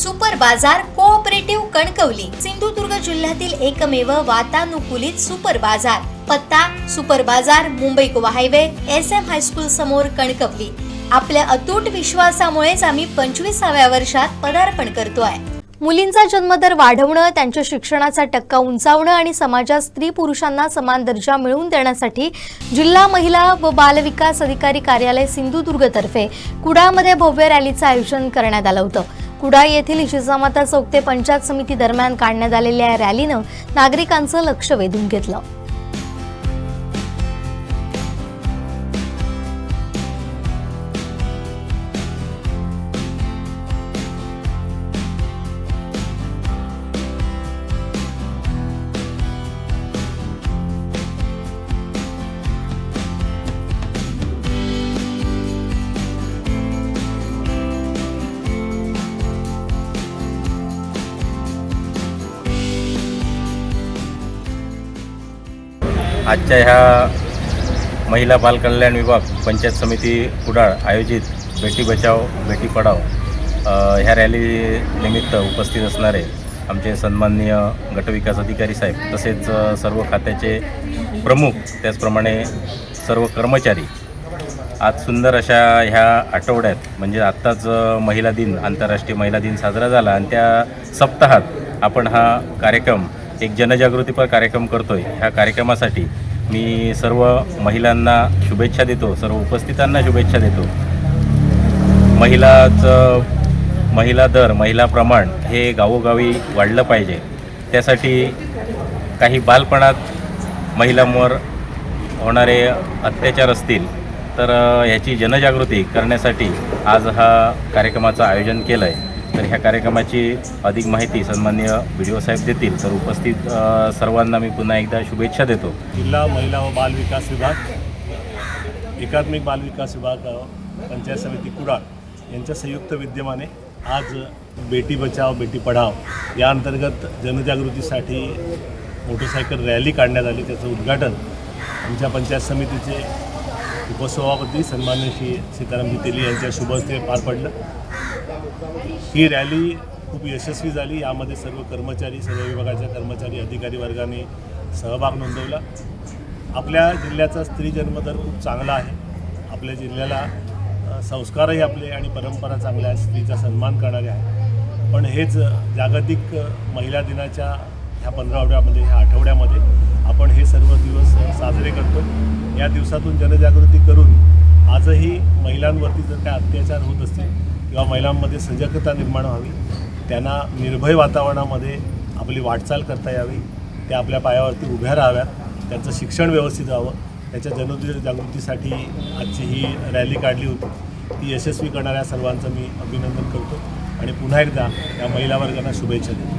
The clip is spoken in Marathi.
सुपर बाजार कोऑपरेटिव्ह कणकवली सिंधुदुर्ग जिल्ह्यातील एकमेव वातानुकूलित सुपर बाजार। पत्ता सुपर बाजार Mumbai Goa highway SM high school समोर कणकवली। आपल्या अतूट विश्वासामुळेच आम्ही 25व्या वर्षात पदार्पण करतोय। मुलींचा जन्मदर वाढवणं, त्यांच्या शिक्षणाचा टक्का उंचावणं आणि समाजात स्त्री पुरुषांना समान दर्जा मिळवून देण्यासाठी जिल्हा महिला व बाल विकास अधिकारी कार्यालय सिंधुदुर्ग तर्फे कुडाळमध्ये भव्य रॅलीचं आयोजन करण्यात आलं होतं। कुडाळ येथील जिजामाता चौक ते पंचायत समिती दरम्यान काढण्यात आलेल्या रॅलीनं नागरिकांचं लक्ष वेधून घेतलं। आजच्या ह्या महिला बाल कल्याण विभाग पंचायत समिती कुडाळ आयोजित बेटी बचाओ बेटी पढाओ ह्या रॅली निमित्त उपस्थित असणारे आमचे सन्माननीय गटविकास अधिकारी साहेब तसेच सर्व खात्याचे प्रमुख त्याचप्रमाणे सर्व कर्मचारी आज सुंदर अशा ह्या आठवड्यात म्हणजे आत्ताच महिला दिन आंतरराष्ट्रीय महिला दिन साजरा झाला आणि त्या सप्ताहात आपण हा कार्यक्रम एक जनजागृतीपर कार्यक्रम करतोय। ह्या कार्यक्रमासाठी मी सर्व महिलांना शुभेच्छा देतो, सर्व उपस्थितांना शुभेच्छा देतो। महिला दर महिला प्रमाण हे गावोगावी वाढलं पाहिजे। त्यासाठी काही बालपणात महिलांवर होणारे अत्याचार असतील तर ह्याची जनजागृती करण्यासाठी आज हा कार्यक्रमाचं आयोजन केलं आहे। तर ह्या कार्यक्रमाची अधिक माहिती सन्माननीय व्हिडिओ साहेब देतील, तर उपस्थित सर्वांना मी पुन्हा एकदा शुभेच्छा देतो। जिल्हा महिला व बाल विकास विभाग, एकात्मिक बाल विकास विभाग, पंचायत समिती कुडाळ यांच्या संयुक्त विद्यमाने आज बेटी बचाओ बेटी पढाओ या अंतर्गत जनजागृतीसाठी मोटरसायकल रॅली काढण्यात आली। त्याचं उद्घाटन आमच्या पंचायत समितीचे उपसभापती सन्माननीय श्री सीतारामजी तेली यांच्या शुभ हस्ते पार पडलं। ही रॅली खूप यशस्वी झाली। यामध्ये सर्व कर्मचारी, सर्व विभागाच्या कर्मचारी, अधिकारी वर्गाने सहभाग नोंदवला। आपल्या जिल्ह्याचा स्त्री जन्मदर खूप चांगला आहे। आपल्या जिल्ह्याला संस्कारही आपले आणि परंपरा चांगल्या आहेत, स्त्रीचा सन्मान करणारे आहे। पण हेच जागतिक महिला दिनाच्या ह्या 15व्यामध्ये ह्या आठवड्यामध्ये आपण हे सर्व दिवस साजरे करतो। या दिवसातून जनजागृती करून आजही महिलांवरती जर काय अत्याचार होत असतील किंवा महिलांमध्ये सजगता निर्माण व्हावी, त्यांना निर्भय वातावरणामध्ये आपली वाटचाल करता यावी, त्या आपल्या पायावरती उभ्या राहाव्यात, त्यांचं शिक्षण व्यवस्थित व्हावं, त्याच्या जनजागृतीसाठी आजची ही रॅली काढली होती। ती यशस्वी करणाऱ्या सर्वांचं मी अभिनंदन करतो आणि पुन्हा एकदा या महिला वर्गांना शुभेच्छा देतो।